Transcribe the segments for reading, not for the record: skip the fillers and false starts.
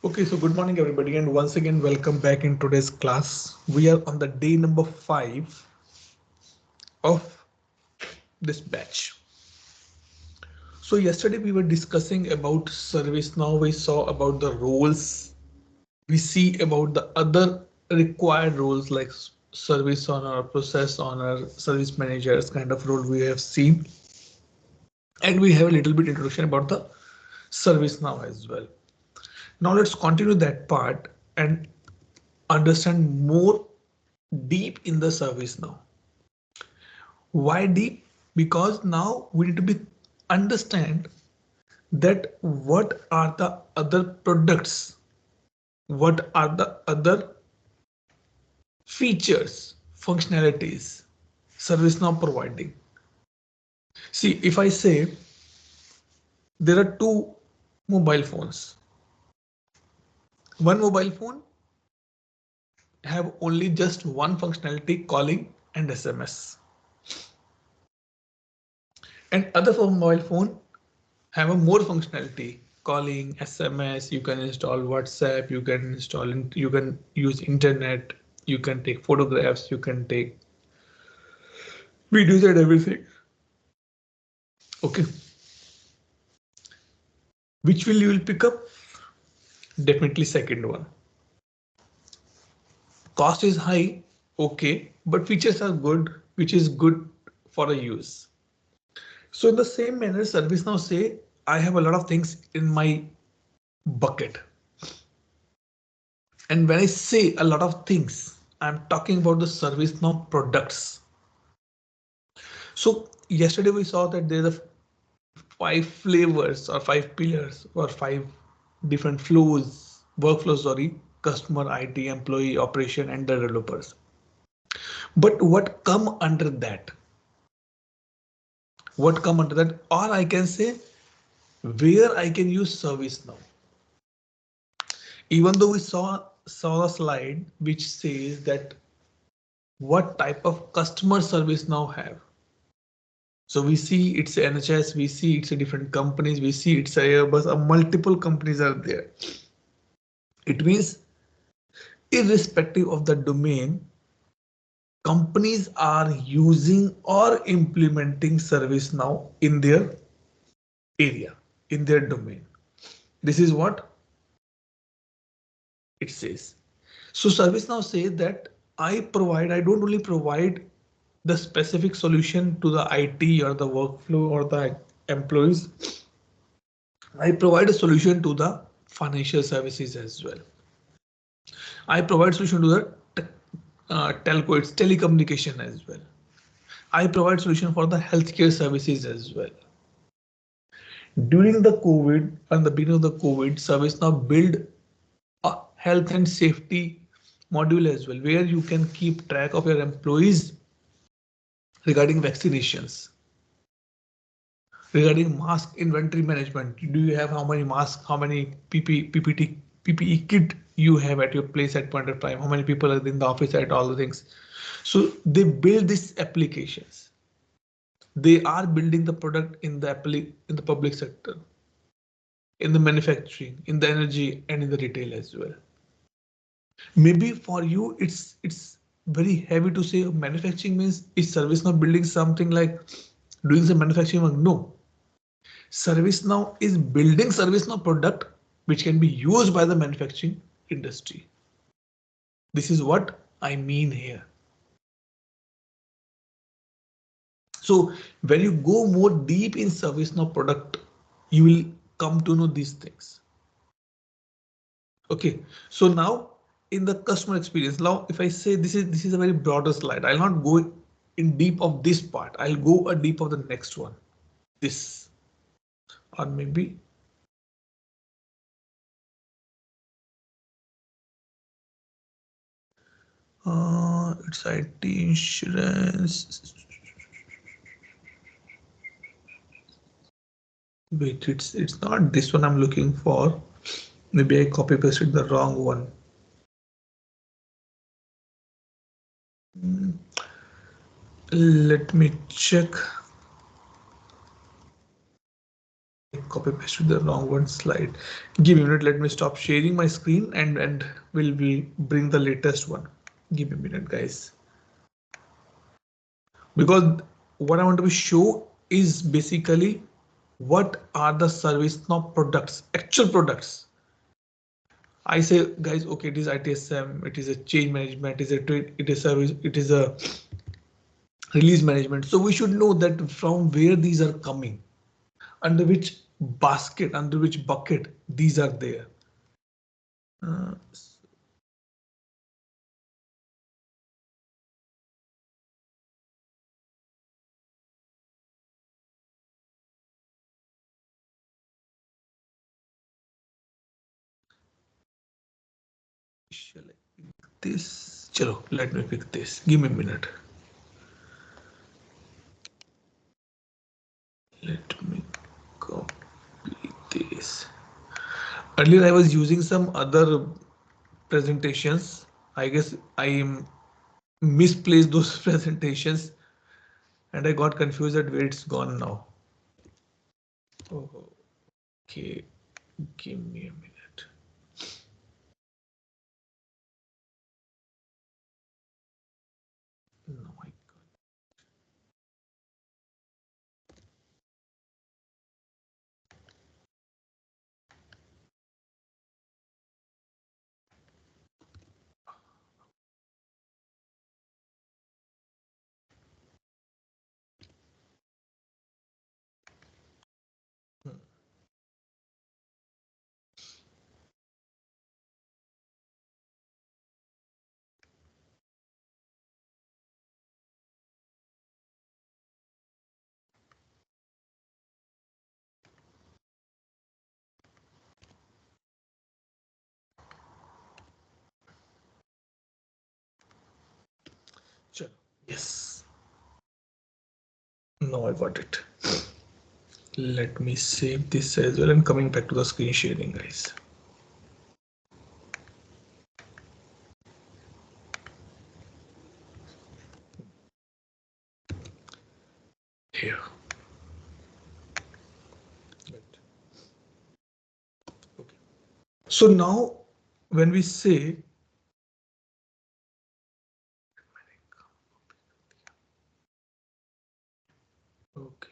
Okay, so good morning everybody and once again welcome back in today's class. We are on the day number 5 of this batch. So yesterday we were discussing about service. Now we saw about the roles. We see about the other required roles like service owner, process owner, service managers kind of role we have seen. And we have a little bit introduction about the service now as well. Now let's continue that part and understand more deep in the service now. Why deep? Because now we need to be understand that what are the other products, what are the other features, functionalities ServiceNow providing. See, if I say there are two mobile phones, one mobile phone have only just one functionality, calling and SMS, and other mobile phone have a more functionality, calling, SMS. You can install WhatsApp, you can install, you can use internet, you can take photographs, you can take videos and everything. Okay, which will you will pick up? Definitely second one. Cost is high, okay, but features are good, which is good for a use. So in the same manner, ServiceNow say I have a lot of things in my bucket. And when I say a lot of things, I'm talking about the ServiceNow products. So yesterday we saw that there's a 5 flavors or 5 pillars or 5 different flows, workflows, sorry, customer, IT, employee, operation, and the developers. But what come under that? What come under that? Or I can say where I can use ServiceNow. Even though we saw a slide which says that what type of customer ServiceNow have. So we see it's NHS, we see it's a different companies, we see it's a Airbus, multiple companies are there. It means irrespective of the domain, companies are using or implementing ServiceNow in their area, in their domain. This is what it says. So ServiceNow says that I don't only provide the specific solution to the IT or the workflow or the employees. I provide a solution to the financial services as well. I provide solution to the telco, it's telecommunication as well. I provide solution for the healthcare services as well. During the COVID and the beginning of the COVID, ServiceNow build a health and safety module as well, where you can keep track of your employees regarding vaccinations, regarding mask inventory management. Do you have how many masks, how many PPE kit you have at your place at point of time, how many people are in the office at all the things. So they build these applications. They are building the product in the public sector, in the manufacturing, in the energy, and in the retail as well. Maybe for you, it's very heavy to say manufacturing means is ServiceNow building something like doing some manufacturing work? No. ServiceNow is building ServiceNow product which can be used by the manufacturing industry. This is what I mean here. So when you go more deep in ServiceNow product, you will come to know these things. Okay, so now in the customer experience, now if I say this is a very broader slide, I'll not go in deep of this part. I'll go a deep of the next one. This or maybe it's IT insurance. Wait, it's not this one I'm looking for. Maybe I copy pasted the wrong one. Let me check. copy paste to the wrong one slide. Give me a minute. Let me stop sharing my screen and we'll bring the latest one. Give me a minute, guys. Because what I want to show is basically what are the ServiceNow products, actual products. I say, guys, okay, it is ITSM, it is a change management, it is service, it is a release management. So we should know that from where these are coming, under which basket, under which bucket these are there. Uh, shall I pick this? Chalo, let me pick this. Give me a minute. Let me copy this. Earlier I was using some other presentations. I guess I misplaced those presentations and I got confused at where it's gone now. Oh, okay, give me a minute. No, I can't. Sure. Yes. Now I got it. Let me save this as well and coming back to the screen sharing, guys. Here. Right. Okay. So now when we say okay.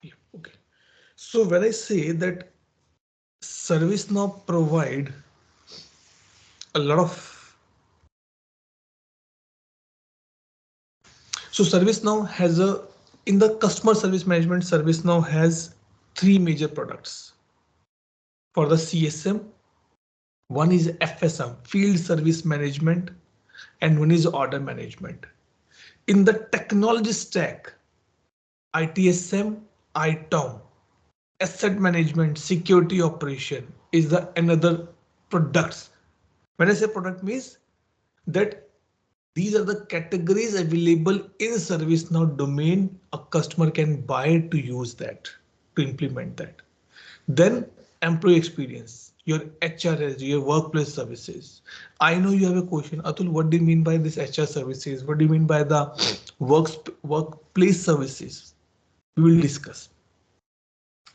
Yeah, okay. So when I say that ServiceNow provide a lot of, so ServiceNow has in the customer service management, ServiceNow has three major products for the CSM. One is FSM, field service management, and one is order management. In the technology stack, ITSM, ITOM, asset management, security operation is the another products. When I say product means that these are the categories available in ServiceNow domain. A customer can buy to use that, to implement that. Then employee experience, your HRS, your workplace services. I know you have a question, Atul, what do you mean by this HR services? What do you mean by the workplace services? We will discuss.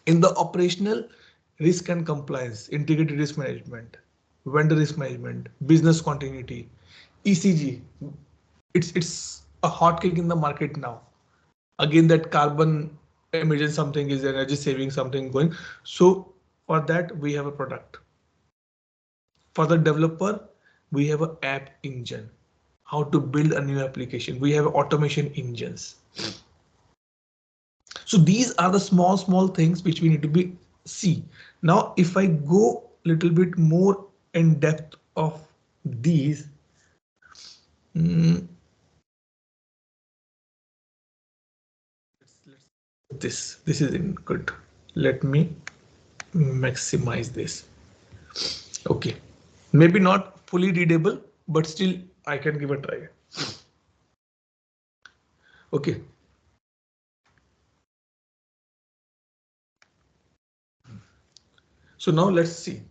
In the operational, risk and compliance, integrated risk management, vendor risk management, business continuity, ECG. It's a hotcake in the market now. Again, that carbon emission something is energy saving something going. So for that we have a product. For the developer, we have an app engine. How to build a new application. We have automation engines. So these are the small things which we need to be see. Now, if I go a little bit more in depth of these, this is in good. Let me maximize this. Okay, maybe not fully readable, but still I can give a try. Okay. So now let's see.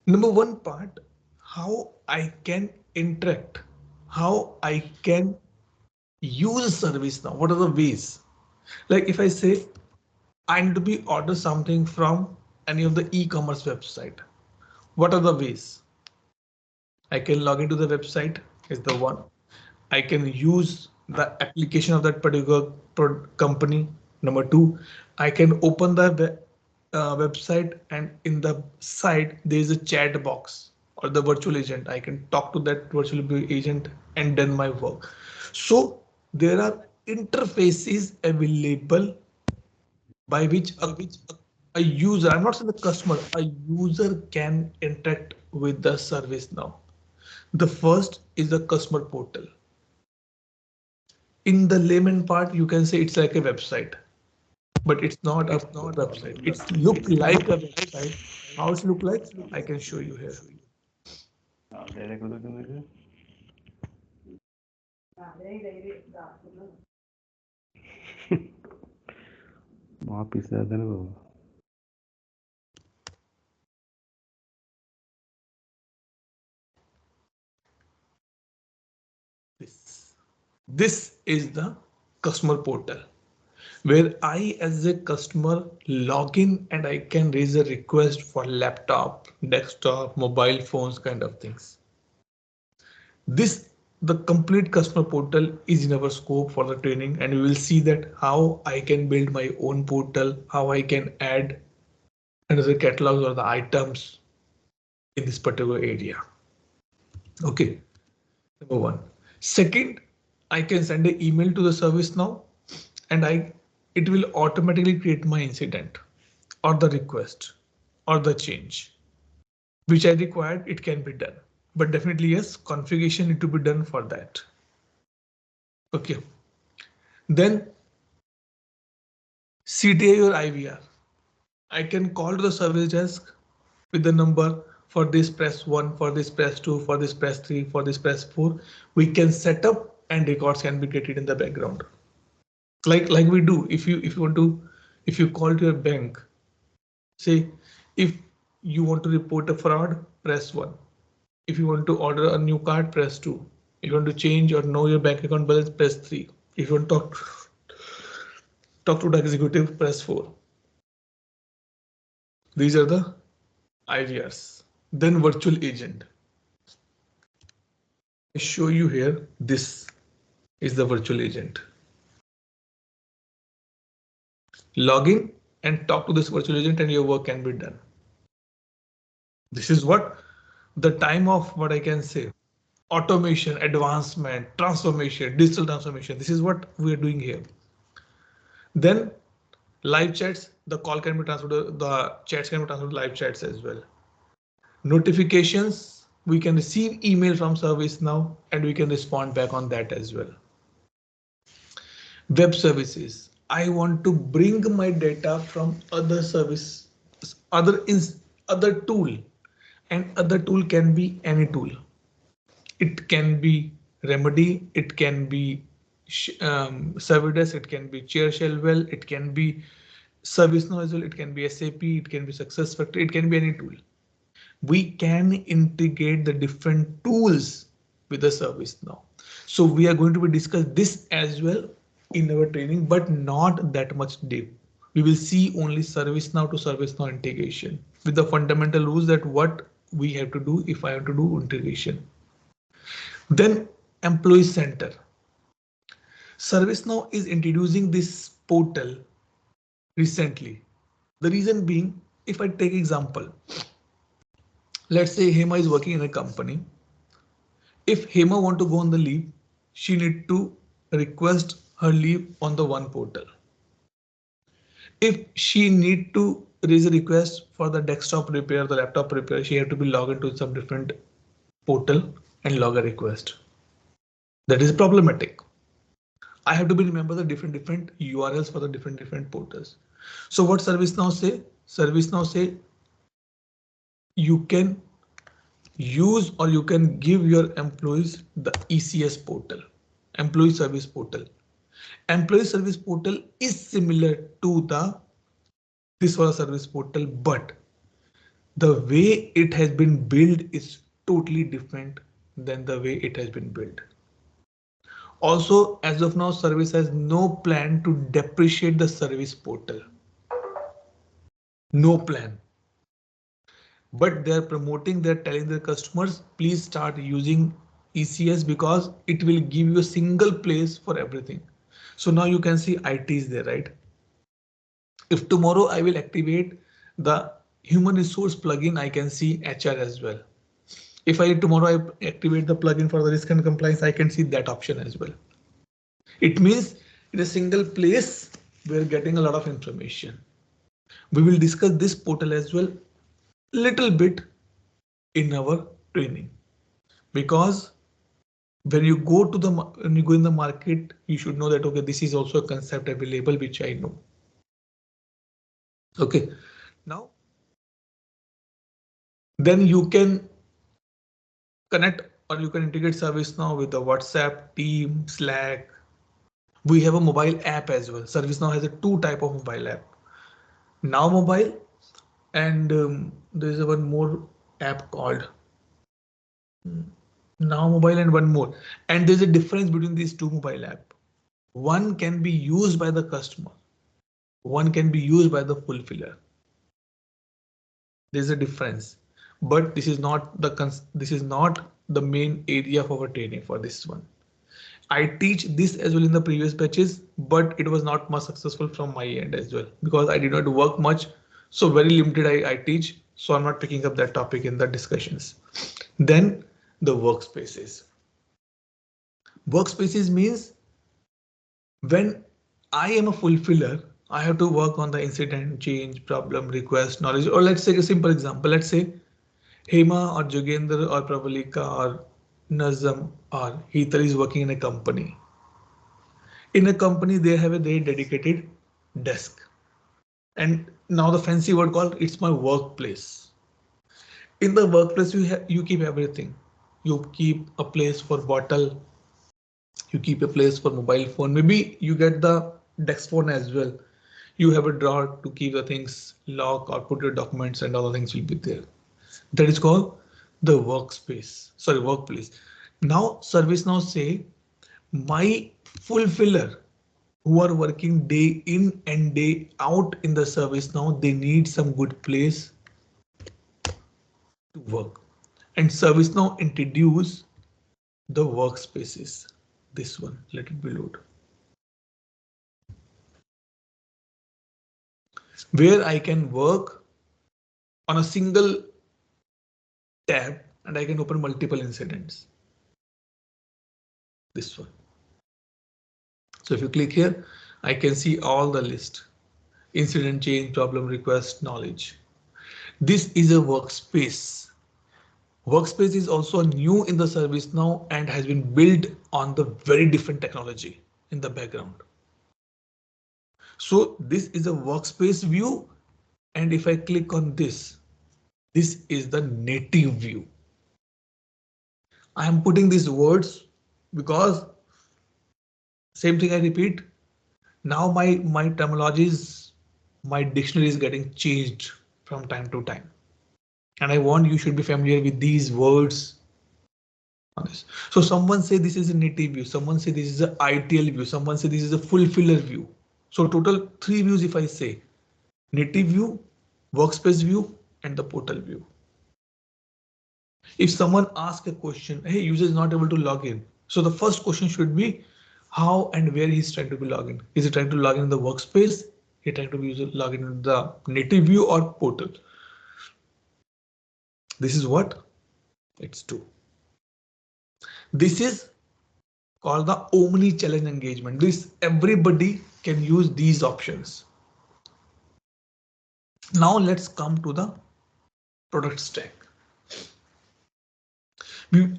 Number one part, how I can interact, how I can use ServiceNow. What are the ways? Like if I say I need to be order something from any of the e-commerce website, what are the ways? I can log into the website is the one. I can use the application of that particular company. Number two, I can open the website and in the site there is a chat box or the virtual agent. I can talk to that virtual agent and done my work. So there are interfaces available by which a user, I'm not saying the customer, a user can interact with the service now. The first is the customer portal. In the layman part, you can say it's like a website, but it's not a website. It's look like a website. How it look like? I can show you here. This is the customer portal where I as a customer log in and I can raise a request for laptop, desktop, mobile phones kind of things. This the complete customer portal is in our scope for the training, and we will see that how I can build my own portal, how I can add another catalogs or the items in this particular area. Okay, number one. Second, I can send an email to the service now and it will automatically create my incident or the request or the change which I required. It can be done, but definitely yes, configuration need to be done for that. Okay, then CTA or IVR. I can call to the service desk with the number for this press 1, for this press 2, for this press 3, for this press 4. We can set up and records can be created in the background. Like we do if you want to, if you call to your bank, say if you want to report a fraud, press 1. If you want to order a new card, press 2. If you want to change or know your bank account balance, press 3. If you want to talk to the executive, press 4. These are the IVRs. Then virtual agent. I show you here. This is the virtual agent. Log in and talk to this virtual agent and your work can be done. This is what the time of what I can say. Automation, advancement, transformation, digital transformation. This is what we are doing here. Then live chats, the call can be transferred to the chats can be transferred to live chats as well. Notifications, we can receive email from ServiceNow and we can respond back on that as well. Web services. I want to bring my data from other service, other tool, and other tool can be any tool. It can be Remedy, it can be Servidesk, it can be Shellwell, it can be ServiceNow as well, it can be SAP, it can be SuccessFactors, it can be any tool. We can integrate the different tools with the ServiceNow. So we are going to be discuss this as well in our training, but not that much deep. We will see only ServiceNow to ServiceNow integration with the fundamental rules that what we have to do if I have to do integration. Then Employee Center. ServiceNow is introducing this portal recently. The reason being, if I take example, let's say Hema is working in a company. If Hema want to go on the leave, she need to request her leave on the one portal. If she need to raise a request for the desktop repair, the laptop repair, she have to be logged into some different portal and log a request. That is problematic. I have to be remember the different URLs for the different portals. So what ServiceNow say? ServiceNow say you can use or you can give your employees the ECS portal, employee service portal. Employee service portal is similar to the this was a service portal, but the way it has been built is totally different than the way it has been built. Also, as of now, service has no plan to depreciate the service portal. No plan. But they're promoting, they're telling their customers, please start using ECS because it will give you a single place for everything. So now you can see IT is there, right? If tomorrow I will activate the human resource plugin, I can see HR as well. If tomorrow I activate the plugin for the risk and compliance, I can see that option as well. It means in a single place, we're getting a lot of information. We will discuss this portal as well little bit in our training, because when you go in the market, you should know that, okay, this is also a concept available, which I know. Okay, now then you can connect or you can integrate ServiceNow with the WhatsApp, Team, Slack. We have a mobile app as well. ServiceNow has a two type of mobile app. Now Mobile, and there is one more app called Now Mobile, and one more. And there's a difference between these two mobile app. One can be used by the customer. One can be used by the fulfiller. There's a difference, but this is not the main area of our training for this one. I teach this as well in the previous batches, but it was not much successful from my end as well because I did not work much. So very limited I teach. So I'm not picking up that topic in the discussions. Then the workspaces. Workspaces means when I am a fulfiller, I have to work on the incident, change, problem, request, knowledge, or let's take a simple example. Let's say Hema or Jogendra or Pravalika or Nazam or Heathar is working in a company. In a company, they have a very dedicated desk. And now the fancy word called it's my workplace. In the workplace, you keep everything. You keep a place for bottle. You keep a place for mobile phone. Maybe you get the desk phone as well. You have a drawer to keep the things lock or put your documents and all the things will be there. That is called the workplace. Now ServiceNow say my fulfiller who are working day in and day out in the ServiceNow, they need some good place to work. And ServiceNow introduce the workspaces. This one, let it be load. Where I can work on a single tab and I can open multiple incidents. This one. So if you click here, I can see all the list. Incident, change, problem, request, knowledge. This is a workspace. Workspace is also new in the ServiceNow and has been built on the very different technology in the background. So this is a workspace view. And if I click on this is the native view. I am putting these words because same thing I repeat. Now my terminologies, my dictionary is getting changed from time to time. And I want you should be familiar with these words on this. So someone say this is a native view, someone say this is a ITL view, someone say this is a fulfiller view. So total 3 views if I say native view, workspace view, and the portal view. If someone asks a question, hey, user is not able to log in. So the first question should be how and where he's trying to be logged in. Is he trying to log in the workspace? He trying to log in the native view or portal. This is what it's two. This is called the omni-channel engagement. This everybody can use these options. Now let's come to the product stack.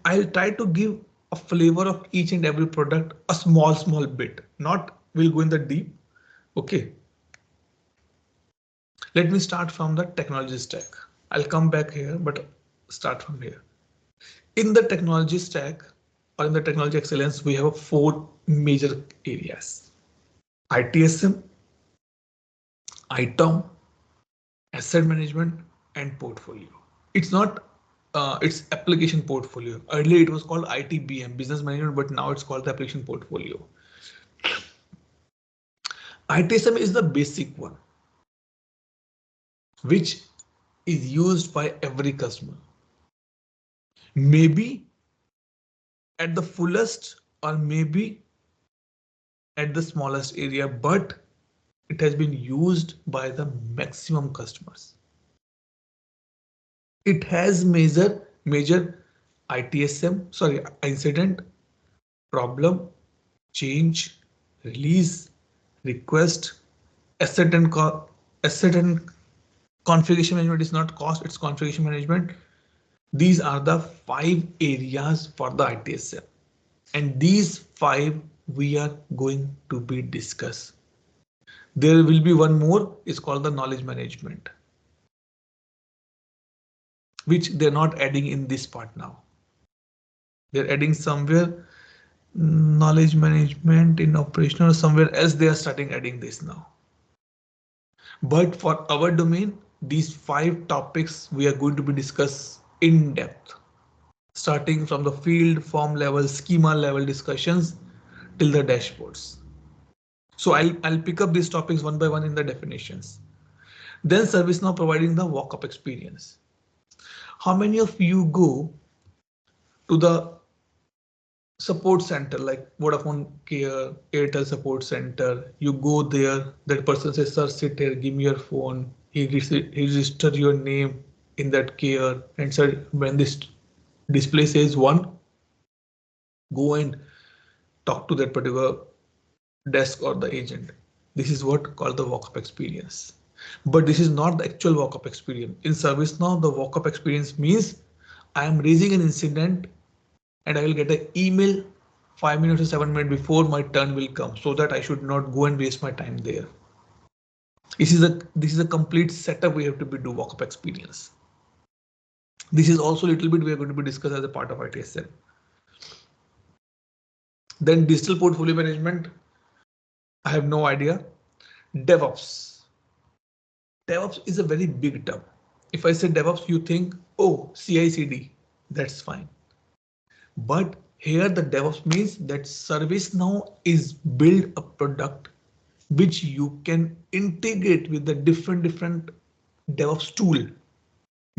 I'll try to give a flavor of each and every product, a small bit. Not we'll go in the deep. Okay. Let me start from the technology stack. I'll come back here, but start from here. In the technology stack or in the technology excellence, we have 4 major areas: ITSM, ITOM, asset management, and portfolio. It's not its application portfolio. Earlier it was called ITBM, business management, but now it's called the application portfolio. ITSM is the basic one, which is used by every customer. Maybe at the fullest or maybe at the smallest area, but it has been used by the maximum customers. It has major ITSM, sorry, incident, problem, change, release, request, asset and configuration management is not cost, it's configuration management. These are the 5 areas for the ITSM. And these 5 we are going to be discussed. There will be one more, it's called the knowledge management, which they're not adding in this part now. They're adding somewhere knowledge management in operational, somewhere else they are starting adding this now. But for our domain, these 5 topics we are going to be discussed in depth, starting from the field, form level, schema level discussions till the dashboards. So I'll pick up these topics one by one in the definitions. Then ServiceNow providing the walk-up experience. How many of you go to the support center like Vodafone Care, Airtel support center? You go there, that person says, sir, sit here, give me your phone. He register your name in that care, and sir, when this display says 1, go and talk to that particular desk or the agent. This is what called the walk-up experience. But this is not the actual walk-up experience. In ServiceNow, the walk-up experience means I am raising an incident and I will get an email 5 minutes or 7 minutes before my turn will come, so that I should not go and waste my time there. This is a complete setup we have to do walk-up experience. This is also a little bit we are going to be discussed as a part of ITSM. Then digital portfolio management, I have no idea. DevOps. DevOps is a very big term. If I say DevOps, you think, oh, CI/CD, that's fine. But here the DevOps means that ServiceNow is build a product which you can integrate with the different DevOps tool,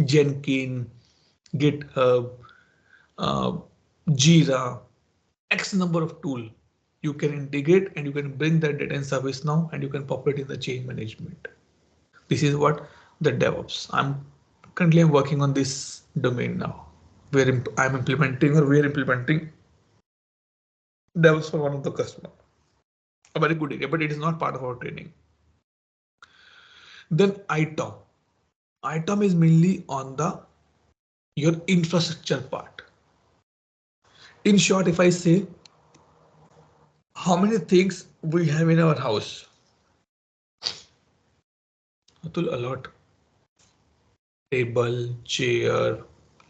Jenkins, GitHub, Jira, X number of tool. You can integrate and you can bring that data in ServiceNow and you can populate in the change management. This is what the DevOps. I'm currently working on this domain now, where I'm implementing, or we're implementing DevOps for one of the customer. A very good area, but it is not part of our training. Then ITOM. ITOM is mainly on your infrastructure part. In short, if I say how many things we have in our house, Atul, a lot. Table, chair,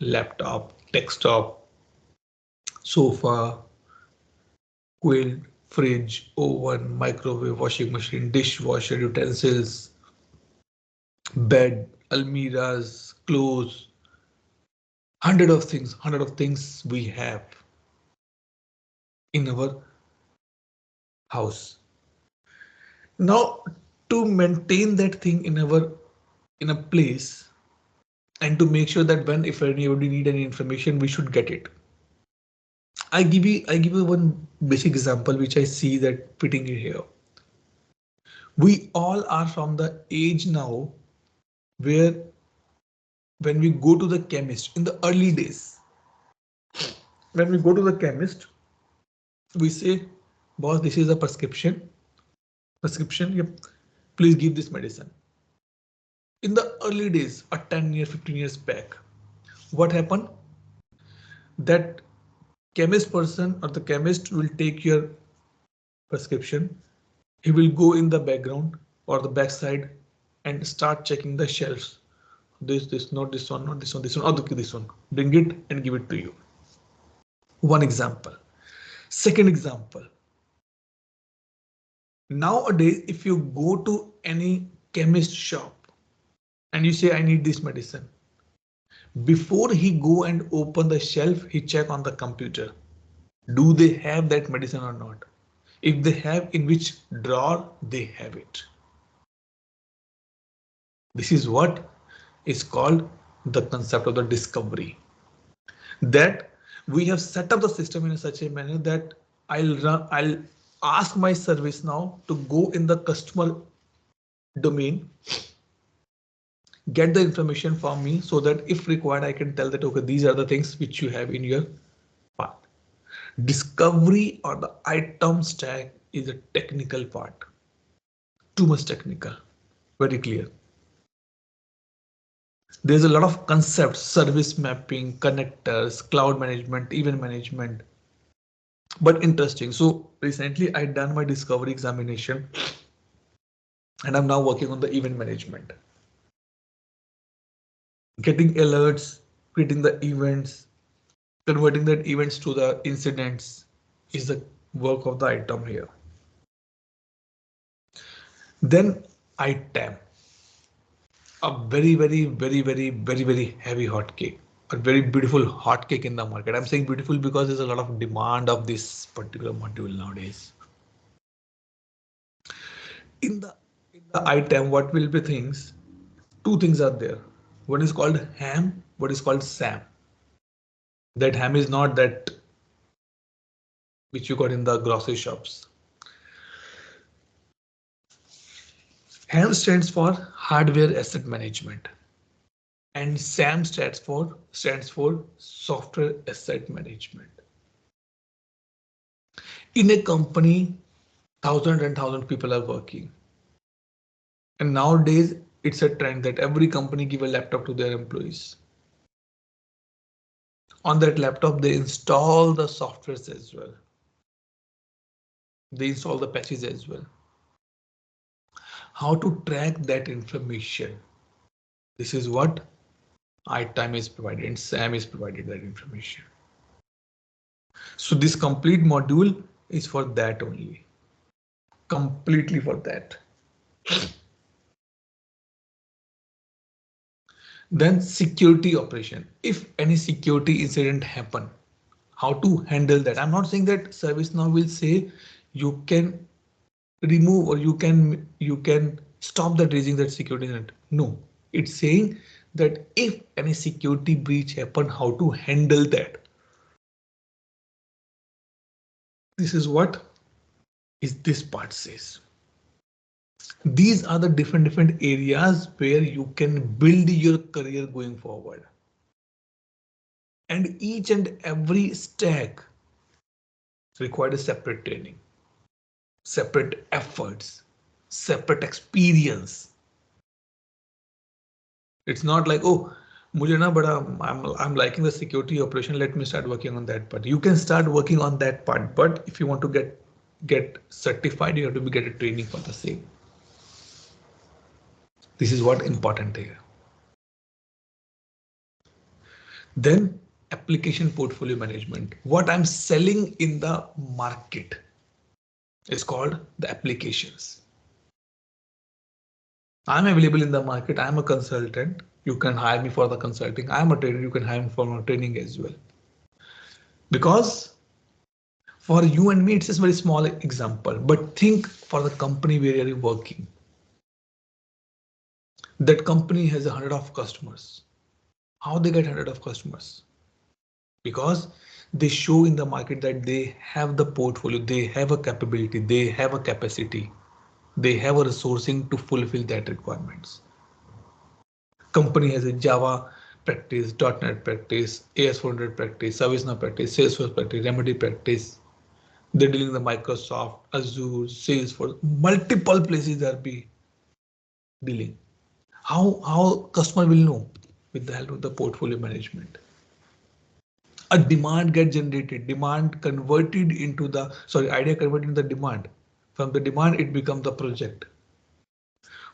laptop, desktop, sofa, quilt, fridge, oven, microwave, washing machine, dishwasher, utensils, bed, almiras, clothes, hundred of things we have in our house. Now, to maintain that thing in a place, and to make sure that if anybody need any information, we should get it. I give you one basic example which I see that fitting in here. We all are from the age now where when we go to the chemist in the early days, when we go to the chemist, we say, boss, this is a prescription, yep, please give this medicine. In the early days, 10 years, 15 years back, what happened? That chemist person or the chemist will take your prescription. He will go in the background or the backside and start checking the shelves. This, not this one, not this one, this one, okay, this one. Bring it and give it to you. One example. Second example. Nowadays, if you go to any chemist shop and you say, I need this medicine, Before he go and open the shelf, he check on the computer. Do they have that medicine or not? If they have, in which drawer they have it. This is what is called the concept of the discovery. That we have set up the system in such a manner that I'll ask my service now to go in the customer domain, get the information from me so that if required, I can tell that, okay, these are the things which you have in your part. Discovery or the item stack is a technical part. Too much technical, very clear. There's a lot of concepts, service mapping, connectors, cloud management, event management, but interesting. So recently I done my discovery examination and I'm now working on the event management. Getting alerts, creating the events, converting that events to the incidents is the work of the item here. Then ITAM, a very heavy hot cake, a very beautiful hot cake in the market. I'm saying beautiful because there's a lot of demand of this particular module nowadays. In the item, what will be things? Two things are there. One is called ham, what is called SAM. That ham is not that which you got in the grocery shops. HAM stands for hardware asset management and SAM stands for software asset management. In a company, thousand people are working. And nowadays it's a trend that every company give a laptop to their employees. On that laptop, they install the softwares as well. They install the patches as well. How to track that information? This is what ITIM is provided and SAM is provided that information. So this complete module is for that only. Completely for that. Then security operation. If any security incident happen, how to handle that? I'm not saying that ServiceNow will say you can remove or you can stop that raising that security incident. No, it's saying that if any security breach happen, how to handle that. This is what is this part says. These are the different areas where you can build your career going forward. And each and every stack required a separate training, separate efforts, separate experience. It's not like, oh, mujhe na bada, I'm liking the security operation, let me start working on that part. You can start working on that part, but if you want to get certified, you have to get a training for the same. This is what important here. Then application portfolio management. What I'm selling in the market is called the applications. I'm available in the market. I'm a consultant. You can hire me for the consulting. I'm a trainer. You can hire me for my training as well. Because for you and me, it's just a very small example, but think for the company where you're working. That company has 100 of customers. How they get 100 of customers? Because they show in the market that they have the portfolio, they have a capability, they have a capacity, they have a resourcing to fulfill that requirements. Company has a Java practice, .NET practice, AS400 practice, ServiceNow practice, Salesforce practice, Remedy practice. They're dealing with the Microsoft, Azure, Salesforce, multiple places they'll be dealing. How customer will know? With the help of the portfolio management. A demand get generated, demand converted into the, idea converted into the demand. From the demand, it becomes the project.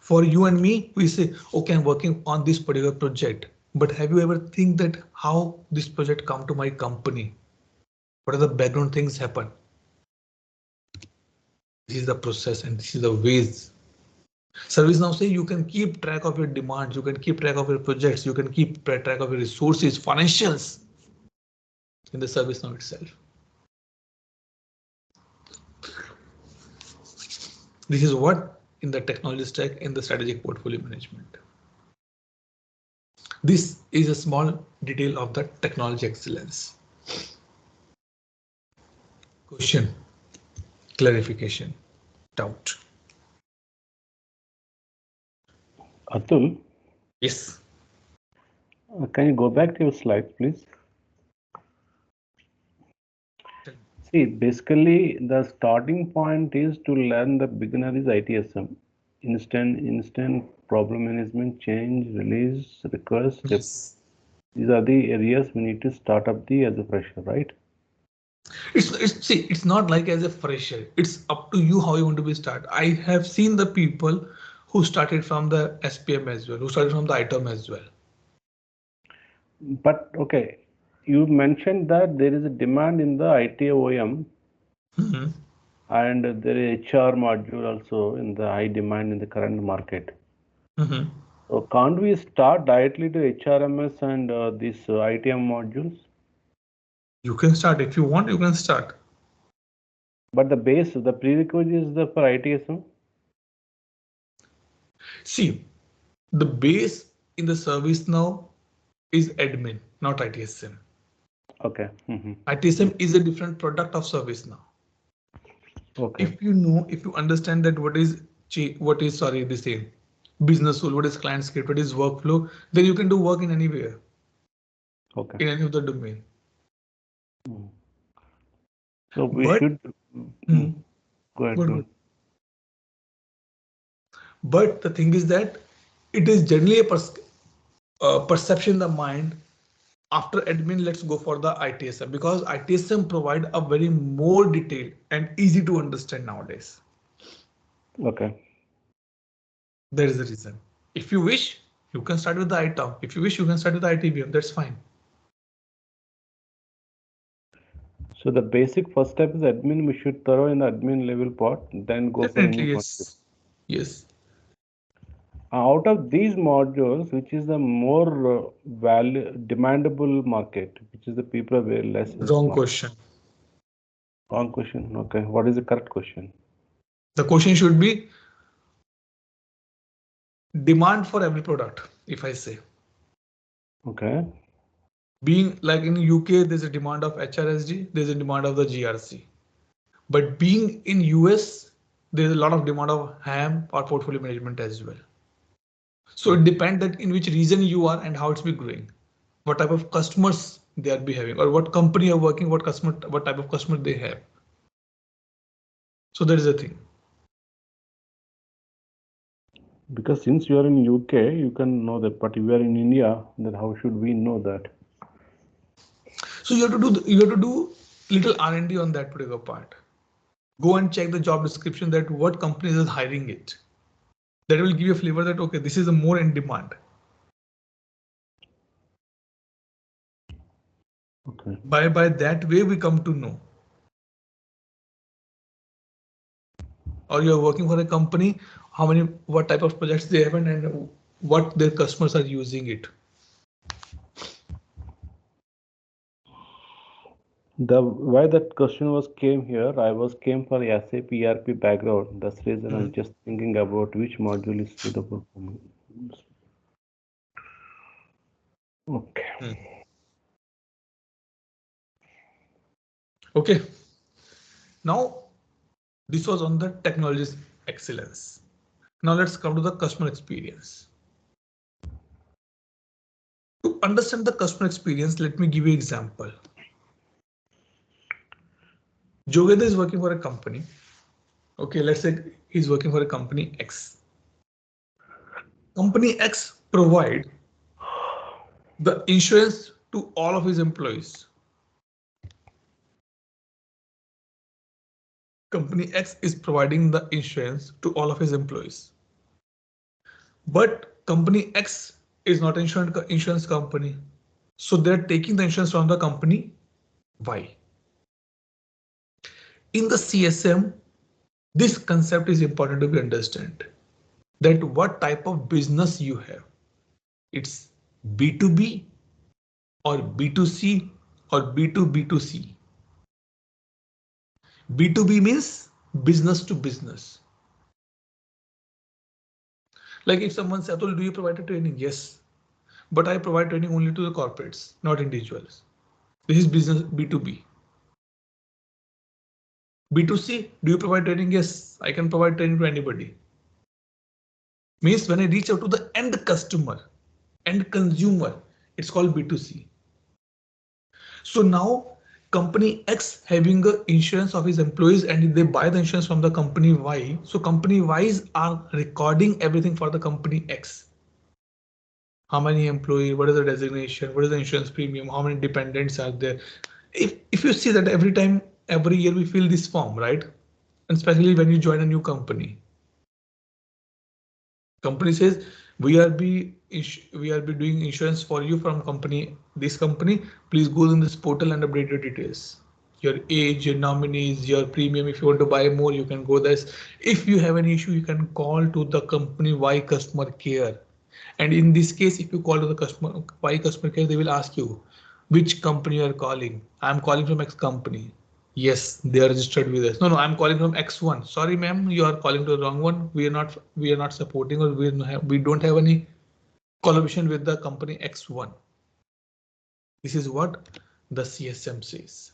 For you and me, we say, okay, I'm working on this particular project. But have you ever think that how this project come to my company? What are the background things happen? This is the process and this is the ways. ServiceNow say you can keep track of your demands, you can keep track of your projects, you can keep track of your resources, financials in the ServiceNow itself. This is what in the technology stack in the strategic portfolio management. This is a small detail of the technology excellence. Question, clarification, doubt. Atul, Yes. can you go back to your slides, please? See, basically, the starting point is to learn the beginner is ITSM. Instant problem management, change, release, request. Yes. These are the areas we need to start up as a fresher, right? It's not like as a fresher. It's up to you how you want to be start. I have seen the people who started from the SPM as well, who started from the ITOM as well. But okay, you mentioned that there is a demand in the ITOM and there is HR module also in the high demand in the current market. So can't we start directly to HRMS and these ITM modules? You can start if you want. You can start. But the base, the prerequisite is the for ITSM. See, the base in the ServiceNow is admin, not ITSM. Okay. ITSM is a different product of ServiceNow. Okay. If you understand that what is the same business rule, what is client script, what is workflow, then you can do work in anywhere. Okay. In any of the domain. So we should go ahead. But the thing is that it is generally a perception in the mind. After admin, let's go for the ITSM because ITSM provide a very more detailed and easy to understand nowadays. Okay. There is a reason. If you wish, you can start with the ITOM. If you wish, you can start with the ITBM. That's fine. So the basic first step is admin. We should thorough in the admin level part, then go Definitely, for yes. Yes. Out of these modules, which is the more demandable market, which is the people are very less. Wrong question. Wrong question. Okay. What is the correct question? The question should be demand for every product, if I say. Okay. Being like in UK, there's a demand of HRSD, there's a demand of the GRC. But being in US, there's a lot of demand of HAM or portfolio management as well. So it depends that in which region you are and how it's been growing, what type of customers they are having, or what company are working, what type of customer they have. So that is the thing. Because since you are in UK, you can know that, but if you are in India, then how should we know that? So you have to do little R&D on that particular part. Go and check the job description that what companies is hiring it. That will give you a flavor that okay, this is a more in demand. Okay. By that way we come to know. Or you are working for a company, what type of projects they have and what their customers are using it. Why that question came here, I came for SAP ERP background. That's the reason I'm just thinking about which module is suitable for me. Okay. Okay. Now this was on the technology's excellence. Now let's come to the customer experience. To understand the customer experience, let me give you an example. Jogeda is working for a company. Okay, let's say he's working for a company X. Company X provide the insurance to all of his employees. Company X is providing the insurance to all of his employees. But company X is not an insurance company. So they're taking the insurance from the company Y. In the CSM, this concept is important to be understood. that what type of business you have. It's B2B or B2C or B2B2C. B2B means business to business. Like if someone says, do you provide a training? Yes, but I provide training only to the corporates, not individuals. This is business B2B. B2C, do you provide training? Yes, I can provide training to anybody. Means when I reach out to the end customer, end consumer, it's called B2C. So now company X having a insurance of his employees and they buy the insurance from the company Y. So company Y's are recording everything for the company X. How many employees, what is the designation, what is the insurance premium, how many dependents are there. If you see that every year we fill this form, right? And especially when you join a new company. Company says we are be doing insurance for you from this company. Please go in this portal and update your details, your age, your nominees, your premium. If you want to buy more, you can go this. If you have any issue, you can call to the company Y customer care. And in this case, if you call to the customer Y customer care, they will ask you which company you are calling. I'm calling from X company. Yes, they are registered with us. No, I'm calling from X1. Sorry, ma'am, you are calling to the wrong one. We are not supporting, or we don't have any collaboration with the company X1. This is what the CSM says.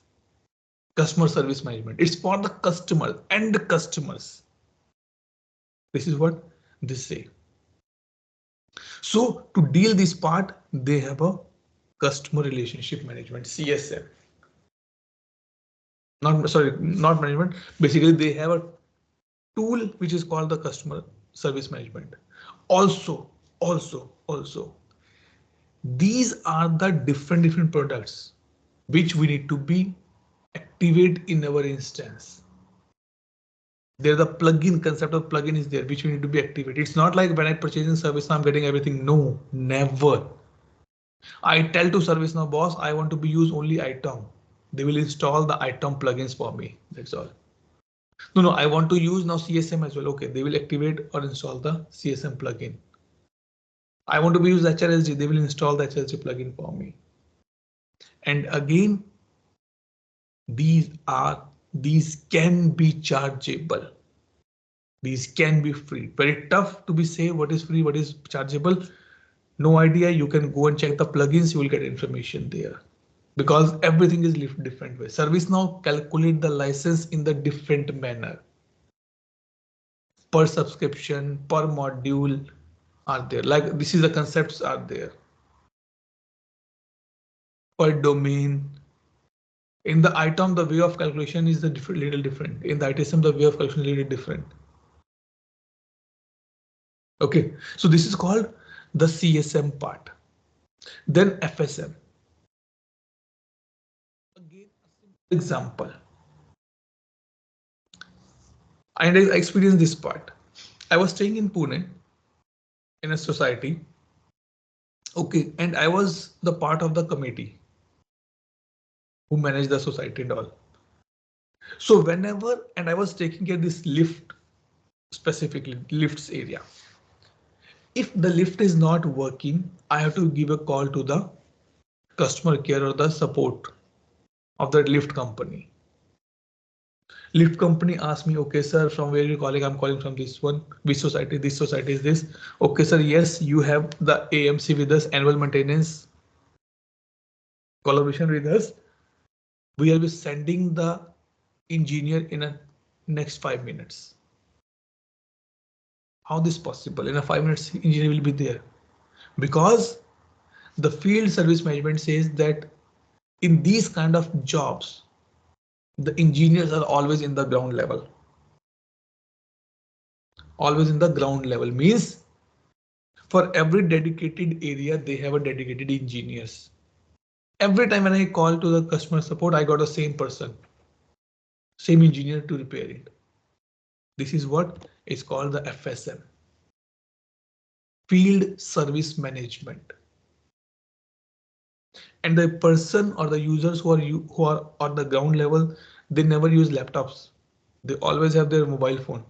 Customer service management. It's for the customer and the customers. This is what they say. So to deal this part, they have a customer relationship management, CSM. Not management. Basically, they have a tool which is called the customer service management. Also, these are the different products which we need to be activate in our instance. There the plugin concept of plugin is there which we need to be activated. It's not like when I purchase in ServiceNow I'm getting everything. No, never. I tell to ServiceNow boss I want to be use only item. They will install the item plugins for me. That's all. No, I want to use now CSM as well. Okay, they will activate or install the CSM plugin. I want to use HRSG. They will install the HRSG plugin for me. And again, these can be chargeable. These can be free. Very tough to be say what is free, what is chargeable. No idea. You can go and check the plugins. You will get information there. Because everything is different way. ServiceNow calculate the license in the different manner. Per subscription, per module are there. Like this is the concepts are there. Per domain. In the item, the way of calculation is little different. In the ITSM, the way of calculation is little different. Okay, so this is called the CSM part. Then FSM. Again, a simple example. And I experienced this part. I was staying in Pune in a society. Okay, and I was the part of the committee who managed the society and all. So whenever, and I was taking care of this lift, specifically lifts area. If the lift is not working, I have to give a call to the customer care or the support of that lift company. Lift company asked me, okay, sir, from where are you calling? I'm calling from this one. Which society? This society is this. Okay, sir. Yes, you have the AMC with us, annual maintenance collaboration with us. We will be sending the engineer in a next 5 minutes. How this possible? In a 5 minutes, engineer will be there because the field service management says that in these kind of jobs, the engineers are always in the ground level. Always in the ground level means for every dedicated area, they have a dedicated engineers. Every time when I call to the customer support, I got the same person, same engineer to repair it. This is what is called the FSM. Field Service Management. And the person or the users who are on the ground level, they never use laptops. They always have their mobile phone.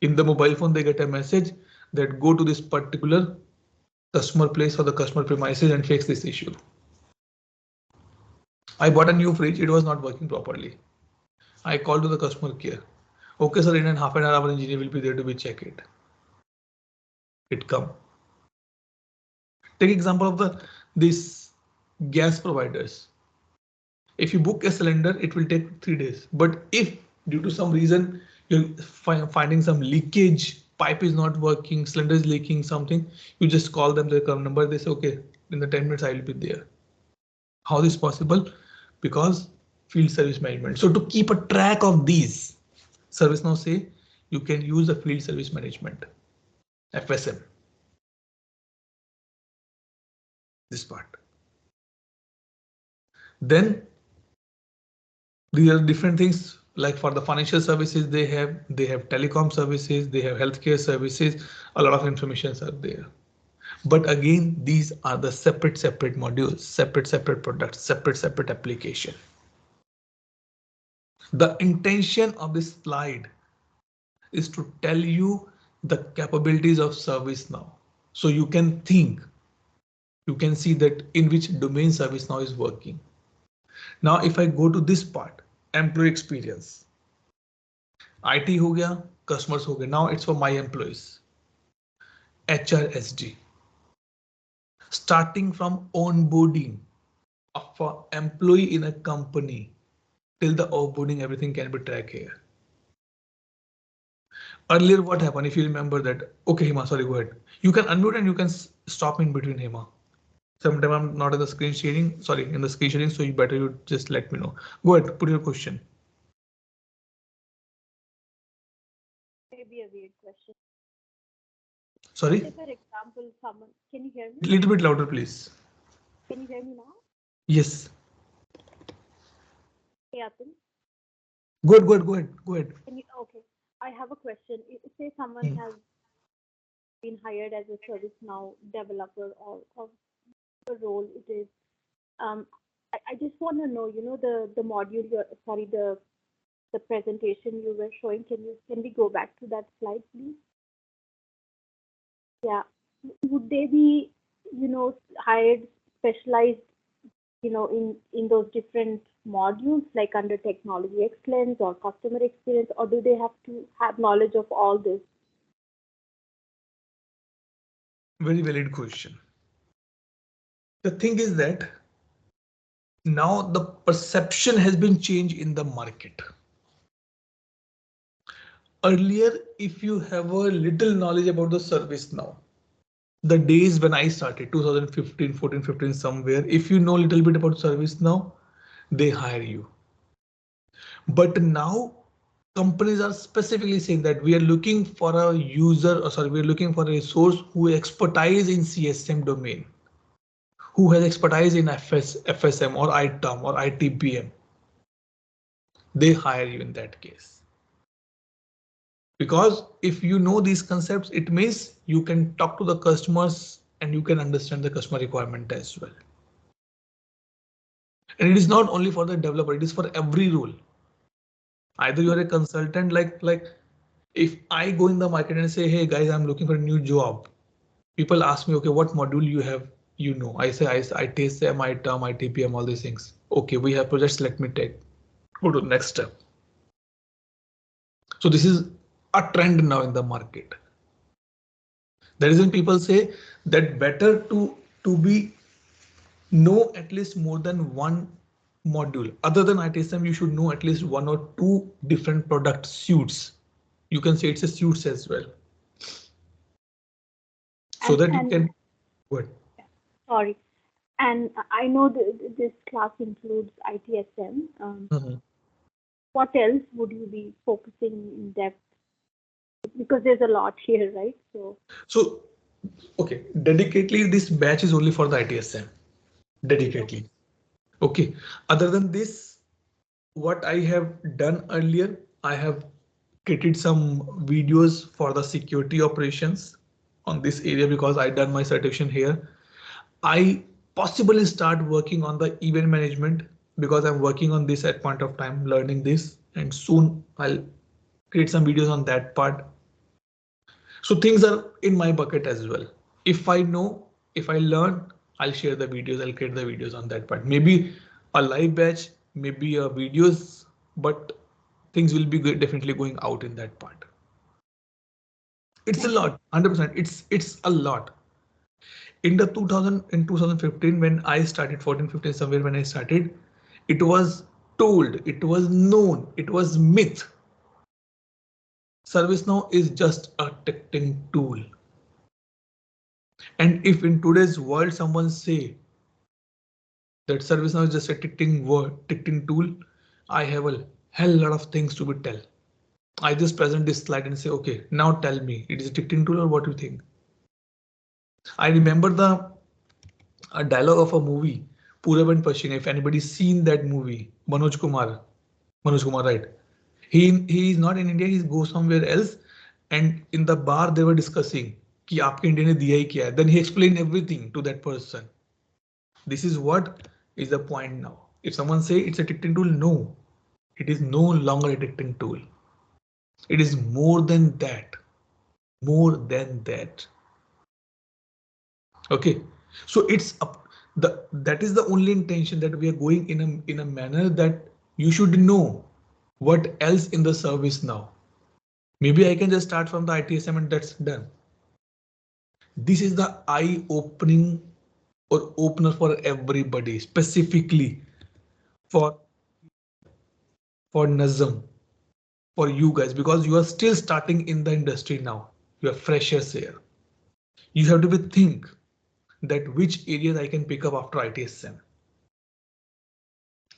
In the mobile phone, they get a message that go to this particular customer place or the customer premises and fix this issue. I bought a new fridge, it was not working properly. I called to the customer care. Okay, sir, in half an hour, our engineer will be there to be check it. It come. Take example of this gas providers. If you book a cylinder, it will take 3 days. But if due to some reason you're finding some leakage, pipe is not working, cylinder is leaking something, you just call them their number. They say, okay, in the 10 minutes I will be there. How this possible? Because field service management. So to keep a track of these, ServiceNow say you can use the field service management, FSM. This part. Then these are different things, like for the financial services they have telecom services, they have healthcare services, a lot of informations are there. But again, these are the separate modules, separate products, separate application. The intention of this slide is to tell you the capabilities of ServiceNow. So you can think, you can see that in which domain ServiceNow is working. Now, if I go to this part, employee experience, IT हो गया, customers हो गए. Now it's for my employees. HRSD. Starting from onboarding of an employee in a company till the offboarding, everything can be tracked here. Earlier, what happened? If you remember that, okay, Hema, sorry, go ahead. You can unmute and you can stop in between, Hema. Sometimes I'm not in the screen sharing, sorry, in the screen sharing, so you better you just let me know. Go ahead, put your question. Maybe a weird question. Sorry? Say, for example, someone, can you hear me? A little bit louder, please. Can you hear me now? Yes. Hey, Atin. Go ahead. Can you, okay, I have a question. Say someone has been hired as a ServiceNow developer or the role it is. I just want to know, you know, the module, the presentation you were showing. Can we go back to that slide, please? Yeah. Would they be, you know, hired, specialized, you know, in those different modules, like under technology excellence or customer experience, or do they have to have knowledge of all this? Very valid question. The thing is that now the perception has been changed in the market. Earlier, if you have a little knowledge about the ServiceNow, the days when I started, 2015, 14, 15, somewhere, if you know a little bit about ServiceNow, they hire you. But now companies are specifically saying that we are looking for a user, or sorry, we're looking for a resource who expertise in CSM domain, who has expertise in FSM or ITOM or ITBM. They hire you in that case. Because if you know these concepts, it means you can talk to the customers and you can understand the customer requirement as well. And it is not only for the developer, it is for every role. Either you're a consultant, like if I go in the market and say, hey guys, I'm looking for a new job. People ask me, okay, what module you have? You know, I say ITSM, ITOM, ITPM, all these things. Okay, we have projects, let me go to the next step. So this is a trend now in the market. The reason people say that better to be know at least more than one module. Other than ITSM, you should know at least 1 or 2 different product suites. You can say it's a suits as well. So that you can go ahead. Sorry. And I know this class includes ITSM. What else would you be focusing in depth? Because there's a lot here, right? So okay, dedicatedly, this batch is only for the ITSM. Dedicatedly. Okay. Other than this, what I have done earlier, I have created some videos for the security operations on this area because I done my certification here. I possibly start working on the event management because I'm working on this at point of time, learning this, and soon I'll create some videos on that part. So things are in my bucket as well. If I know, if I learn, I'll share the videos, I'll create the videos on that part. Maybe a live batch, maybe a videos, but things will be definitely going out in that part. It's a lot, 100%. It's a lot. In the 2015 when I started, 14, 15 somewhere when I started, it was told, it was known, it was myth. ServiceNow is just a ticketing tool. And if in today's world someone say that ServiceNow is just a ticketing tool, I have a hell lot of things to be tell. I just present this slide and say, okay, now tell me, it is a ticketing tool or what do you think? I remember a dialogue of a movie, Purab and Pashing. If anybody's seen that movie, Manoj Kumar, right? He is not in India. He goes somewhere else, and in the bar they were discussing कि आपके India ने दिया ही क्या है. Then he explained everything to that person. This is what is the point now. If someone say it's a ticketing tool, no, it is no longer a ticketing tool. It is more than that. More than that. Okay, so it's up that is the only intention that we are going in a manner that you should know what else in the service now. Maybe I can just start from the ITSM and that's done. This is the eye-opening or opener for everybody, specifically for Nazam, for you guys, because you are still starting in the industry now. You are freshers here. You have to be think that which areas I can pick up after ITSM.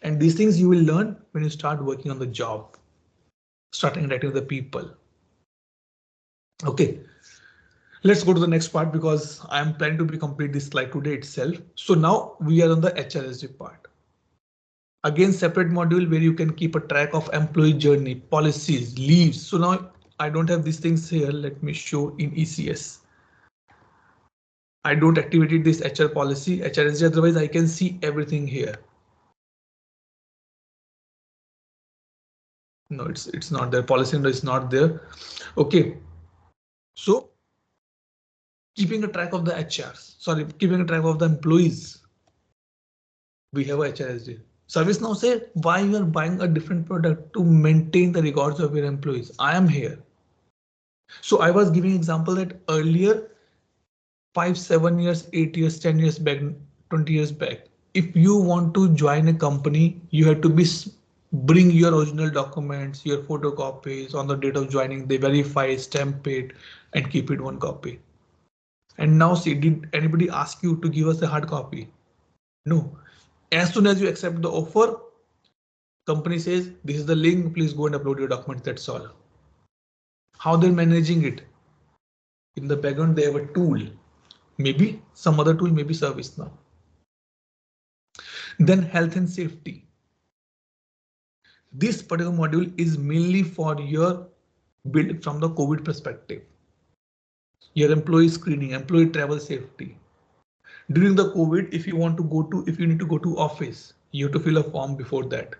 And these things you will learn when you start working on the job, start interacting with the people. Okay, let's go to the next part because I am planning to complete this slide today itself. So now we are on the HRSD part. Again, separate module where you can keep a track of employee journey, policies, leaves. So now I don't have these things here. Let me show in ECS. I don't activate this HR policy, HRSD, otherwise I can see everything here. No, it's not there. Policy window is not there. Okay, so keeping a track of the HRs, sorry, keeping a track of the employees. We have a HRSD. ServiceNow say why you are buying a different product to maintain the records of your employees. I am here. So I was giving example that earlier 5, 7 years, 8 years, 10 years back, 20 years back, if you want to join a company, you have to bring your original documents, your photocopies on the date of joining, they verify, stamp it, and keep it one copy. And now see, did anybody ask you to give us a hard copy? No. As soon as you accept the offer, company says, this is the link, please go and upload your documents, that's all. How they're managing it? In the background, they have a tool, maybe some other tool, maybe ServiceNow. Then health and safety. This particular module is mainly for your build from the COVID perspective. Your employee screening, employee travel safety. During the COVID, if you need to go to office, you have to fill a form before that.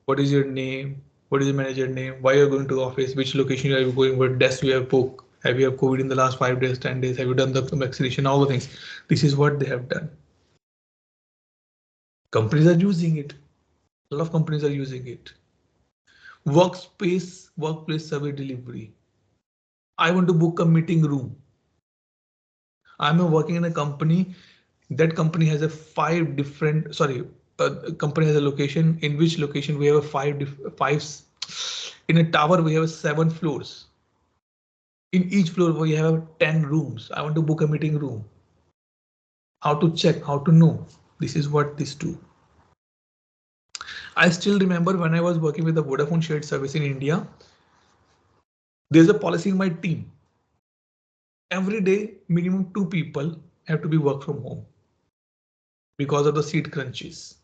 What is your name? What is the manager name? Why are you going to office? Which location are you going? What desk you have booked? Have you have COVID in the last 5 days, 10 days? Have you done the vaccination? All the things. This is what they have done. Companies are using it. A lot of companies are using it. Workplace survey delivery. I want to book a meeting room. I'm working in a company. That company has a company has a location. In which location we have a in a tower we have 7 floors. In each floor we have 10 rooms. I want to book a meeting room. How to check, how to know. This is what this do. I still remember when I was working with the Vodafone shared service in India. There's a policy in my team. Every day, minimum 2 people have to be work from home because of the seat crunches.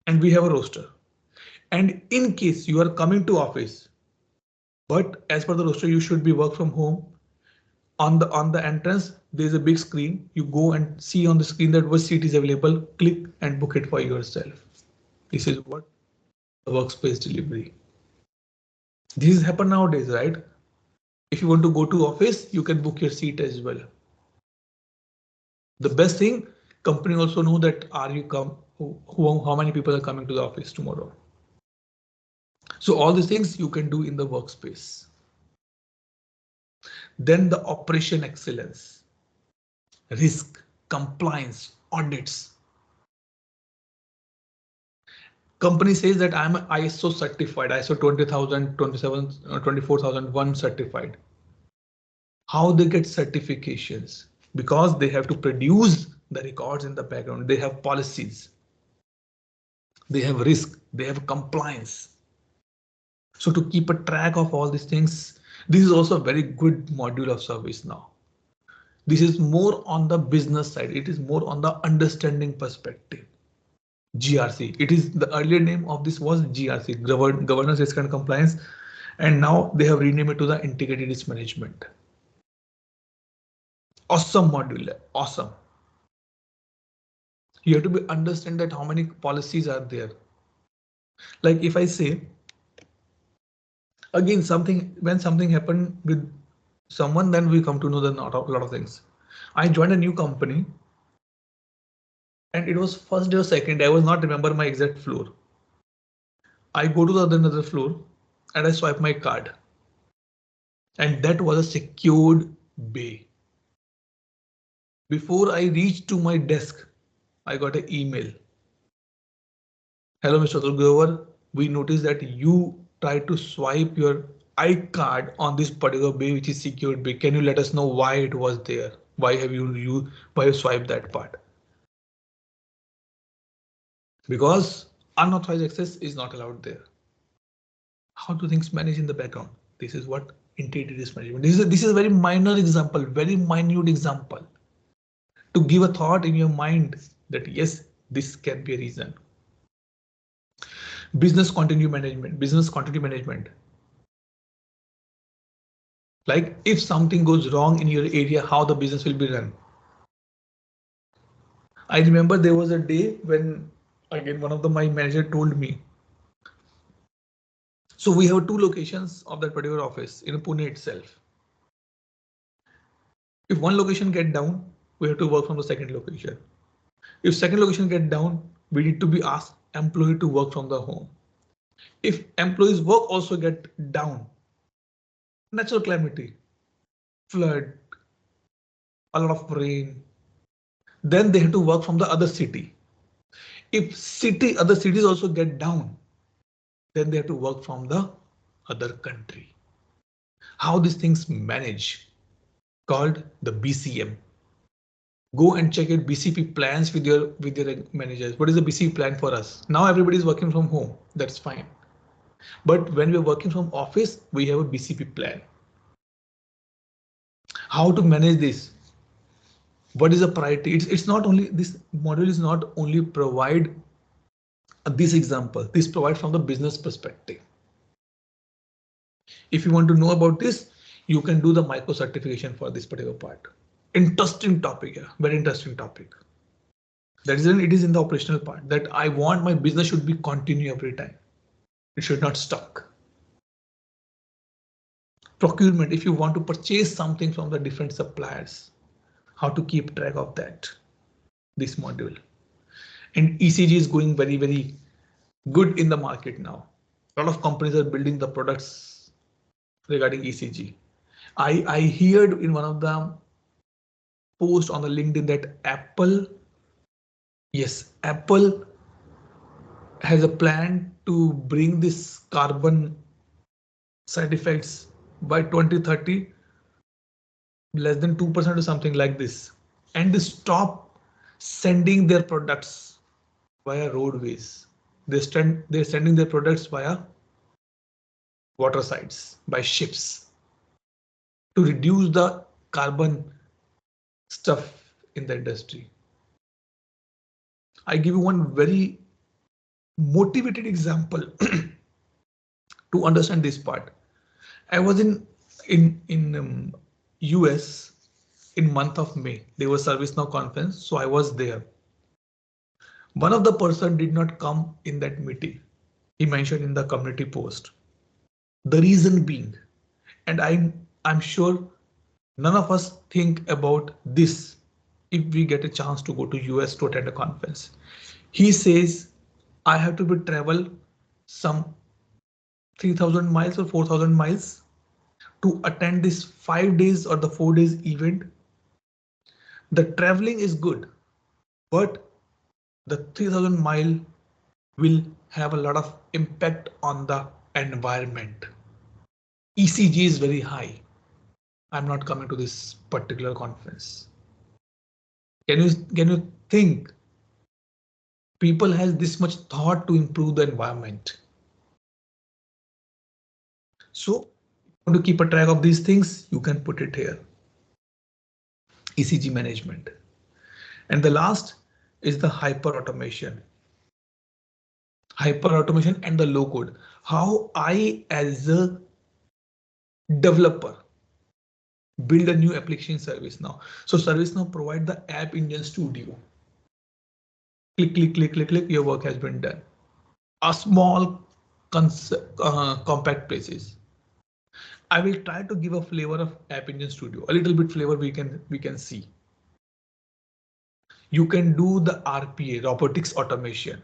And we have a roster. And in case you are coming to office, but as per the roster, you should be work from home. On the entrance, there is a big screen. You go and see on the screen that what seat is available. Click and book it for yourself. This is what the workspace delivery. This happen nowadays, right? If you want to go to office, you can book your seat as well. The best thing, company also know that are you how many people are coming to the office tomorrow. So all these things you can do in the workspace. Then the operation excellence, risk, compliance, audits. Company says that I'm ISO certified, ISO 20000, 27, 24001 certified. How they get certifications? Because they have to produce the records in the background. They have policies. They have risk. They have compliance. So to keep a track of all these things, this is also a very good module of ServiceNow. This is more on the business side. It is more on the understanding perspective. GRC. It is the earlier name of this was GRC, Governance, Risk and Compliance, and now they have renamed it to the Integrated Risk Management. Awesome module. Awesome. You have to understand that how many policies are there. Like if I say again when something happened with someone, then we come to know a lot of things. I joined a new company and it was first day or second day. I was not remember my exact floor. I go to the another floor and I swipe my card. And that was a secured bay. Before I reached to my desk, I got an email. Hello, Mr. Grover. We noticed that you tried to swipe your iCard on this particular bay, which is secured bay. Can you let us know why it was there? Why have you swiped that part? Because unauthorized access is not allowed there. How do things manage in the background? This is what integrated risk management. This is a very minor example, very minute example to give a thought in your mind that yes, this can be a reason. Business continuity management. Like if something goes wrong in your area, how the business will be run. I remember there was a day when again one of my manager told me. So we have two locations of that particular office in Pune itself. If one location get down, we have to work from the second location. If second location get down, we need to be asked employee to work from the home. If employees work also get down, natural calamity, flood, a lot of rain, then they have to work from the other city. If other cities also get down, then they have to work from the other country. How these things manage, called the BCM. Go and check your BCP plans with your managers. What is the BCP plan for us? Now everybody is working from home. That's fine. But when we're working from office, we have a BCP plan. How to manage this? What is the priority? It's not only this module is not only provide this example. This provides from the business perspective. If you want to know about this, you can do the micro certification for this particular part. Interesting topic, yeah, very interesting topic. That is it is in the operational part that I want my business should be continue every time. It should not stuck. Procurement, if you want to purchase something from the different suppliers, how to keep track of that, this module. And ECG is going very, very good in the market now. A lot of companies are building the products regarding ECG. I heard in one of the posts on the LinkedIn that Apple has a plan to bring this carbon side effects by 2030, less than 2% or something like this, and they stop sending their products via roadways. They're sending their products via water sites, by ships, to reduce the carbon stuff in the industry. I give you one very motivated example to understand this part. I was in US in month of May. There was ServiceNow conference, so I was there. One of the person did not come in that meeting. He mentioned in the community post. The reason being, and I'm sure none of us think about this if we get a chance to go to US to attend a conference. He says, I have to be travel some 3,000 miles or 4,000 miles to attend this 5 days or the 4 days event. The traveling is good, but the 3,000 mile will have a lot of impact on the environment. ECG is very high. I'm not coming to this particular conference. Can you think people has this much thought to improve the environment? So to keep a track of these things, you can put it here. ECG management. And the last is the hyper automation. Hyper automation and the low code. How I as a developer build a new application ServiceNow. So ServiceNow provide the App Engine Studio. Click, click, click, click, click. Your work has been done. A small compact places. I will try to give a flavor of App Engine Studio. A little bit flavor we can see. You can do the RPA, robotics automation.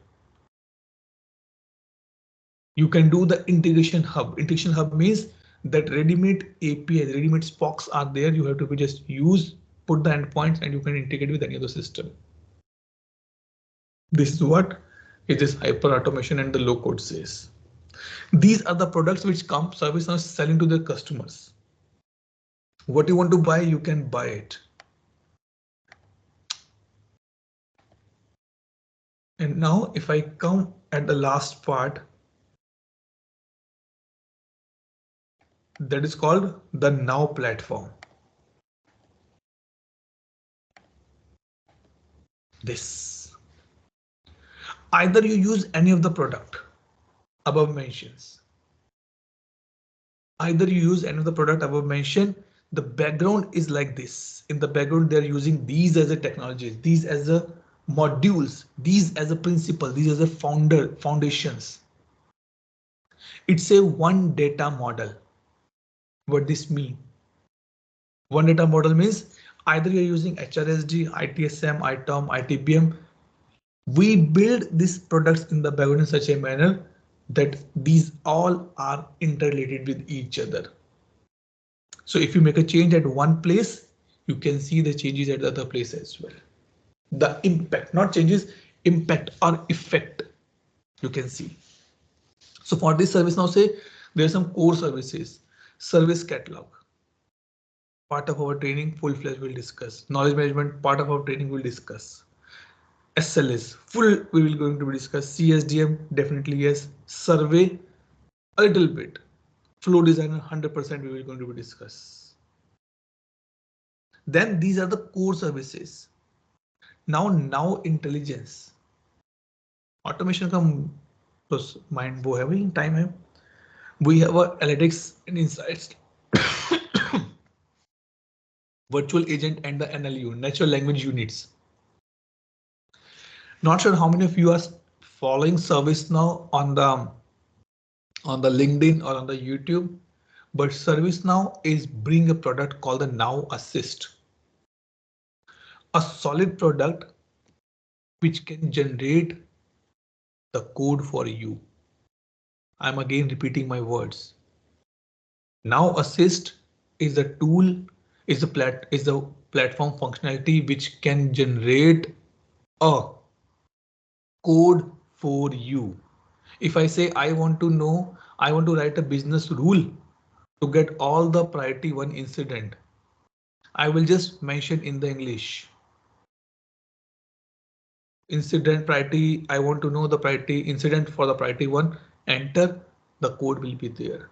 You can do the integration hub. Integration hub means that ready-made APIs, ready-made spokes are there. You have to be just use, put the endpoints, and you can integrate with any other system. This is what it is hyper automation and the low code says. These are the products which ServiceNow is selling to their customers. What you want to buy, you can buy it. And now if I come at the last part, that is called the Now platform. This. Either you use any of the product above mentions. Either you use any of the product above mentioned, the background is like this. In the background, they're using these as a technologies, these as a modules, these as a principle, these as a foundations. It's a one data model. What this mean? One data model means either you're using HRSD, ITSM, ITOM, ITBM. We build these products in the background in such a manner that these all are interrelated with each other. So if you make a change at one place, you can see the changes at the other place as well. The impact, not changes, impact or effect, you can see. So for this service now, say there are some core services, service catalog. Part of our training, full-fledged we'll discuss. Knowledge management, part of our training we'll discuss. SLS, full we will going to discuss. CSDM, definitely yes. Survey, a little bit. Flow designer, 100% we will going to discuss. Then these are the core services. Now intelligence. Automation का mind वो है भाई, time है. We have a analytics and insights. Virtual agent and the NLU, natural language units. Not sure how many of you are following ServiceNow on the LinkedIn or on the YouTube, but ServiceNow is bringing a product called the Now Assist. A solid product which can generate the code for you. I'm again repeating my words. Now Assist is a tool, is the platform functionality which can generate a code for you. If I say I want to write a business rule to get all the priority 1 incident, I will just mention in the English. Incident priority, I want to know the priority incident for the priority 1, enter, the code will be there.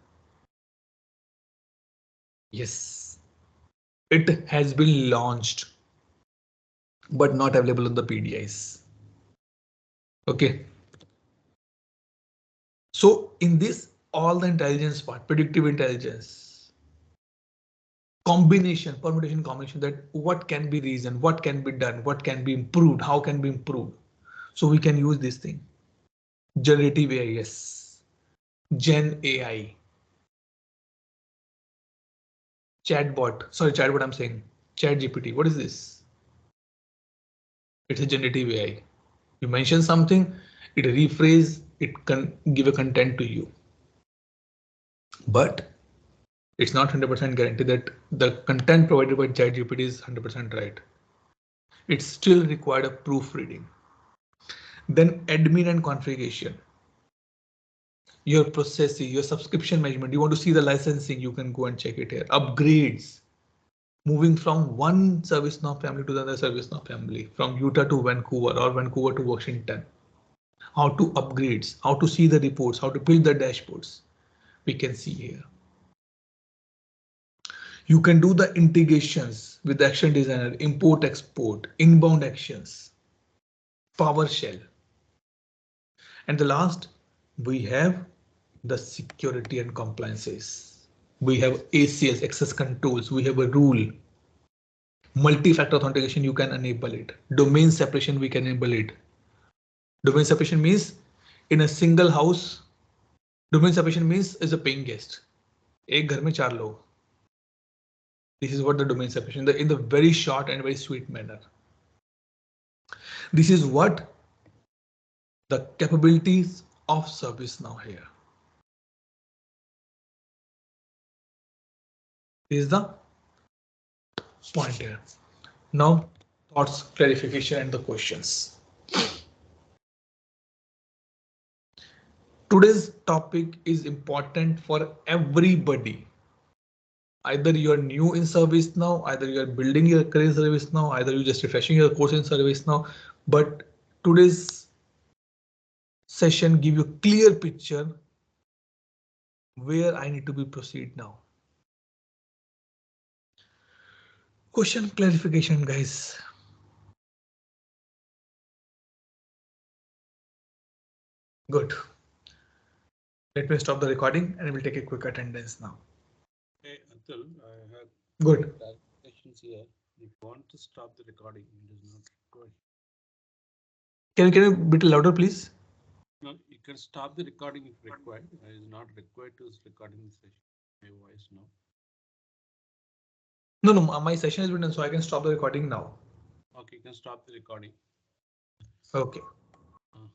Yes, it has been launched, but not available on the PDIs. Okay. So in this, all the intelligence part, predictive intelligence, combination, permutation combination, that what can be reasoned, what can be done, what can be improved, how can be improved. So we can use this thing. Generative AI, yes. Gen AI. Chatbot. Sorry, chatbot. I'm saying Chat GPT. What is this? It's a generative AI. You mention something, it rephrase, it can give a content to you. But it's not 100% guaranteed that the content provided by ChatGPT is 100% right. It's still required a proofreading. Then admin and configuration. Your processes, your subscription management. You want to see the licensing, you can go and check it here. Upgrades. Moving from one ServiceNow family to the other ServiceNow family, from Utah to Vancouver or Vancouver to Washington. How to upgrades, how to see the reports, how to build the dashboards. We can see here. You can do the integrations with Action Designer, import, export, inbound actions, PowerShell. And the last, we have the security and compliances. We have ACS, access controls. We have a rule. Multi-factor authentication, you can enable it. Domain separation, we can enable it. Domain separation means in a single house, domain separation means is a paying guest. एक घर में 4 लोग. This is what the domain separation in the very short and very sweet manner. This is what the capabilities of ServiceNow here. This is the point here. Now thoughts, clarification and the questions. Today's topic is important for everybody. Either you are new in ServiceNow, either you are building your career in ServiceNow, either you're just refreshing your course in ServiceNow. But today's session give you a clear picture where I need to be proceed now. Question clarification, guys. Good. Let me stop the recording and we'll take a quick attendance now. Hey, Atul, I have good questions here. If you want to stop the recording, it is not required. Can you be a bit louder, please? No, you can stop the recording if required. It is not required to recording the session. My voice now. No, my session has been done, so I can stop the recording now. Okay, you can stop the recording. Okay.